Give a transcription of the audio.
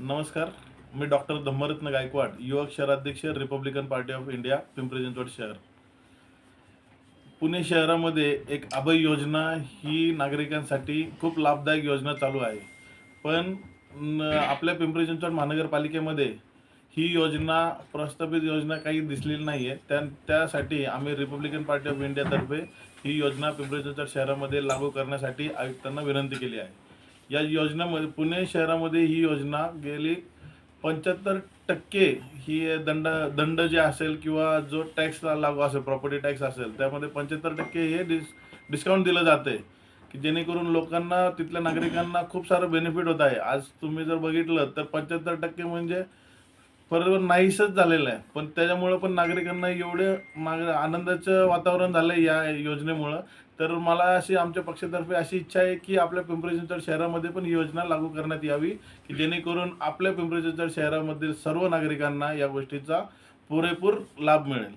नमस्कार. मी डॉक्टर धम्मरत्न गायकवाड, युवक शहराध्यक्ष, Republican party of India, Pimpri Chinchwad शहर. पुणे शहरामध्ये एक अभय योजना ही नागरिकांसाठी खूप लाभदायक योजना चालू आहे. पण आपल्या पिंपरी चिंचवड महानगरपालिकेमध्ये ही योजना, प्रस्थापित योजना काही दिसलेली नाही आहे. त्यासाठी आम्ही रिपब्लिकन पार्टी ऑफ इंडियातर्फे ही योजना पिंपरी चिंचवड शहरामध्ये लागू करण्यासाठी आयुक्तांना विनंती केली आहे. या योजनेमध्ये पुणे शहरामध्ये ही योजना गेली 75% ही दंड जे असेल किंवा जो टॅक्स लागू असेल, प्रॉपर्टी टॅक्स असेल, त्यामध्ये 75% हे डिस्काउंट दिलं जाते, की जेणेकरून लोकांना, तिथल्या नागरिकांना खूप सारं बेनिफिट होत आहे. आज तुम्ही जर बघितलं तर 75% म्हणजे बरोबर नाहीसंच झालेलं आहे. पण त्याच्यामुळं पण नागरिकांना आनंदाचं वातावरण झालं या योजनेमुळं. तर मला अशी आमच्या पक्षातर्फे अशी इच्छा आहे, की आपल्या पिंपरी चिंचवड शहरामध्ये पण ही योजना लागू करण्यात यावी, की जेणेकरून आपल्या पिंपरी चिंचवड शहरामधील सर्व नागरिकांना या गोष्टीचा पुरेपूर लाभ मिळेल.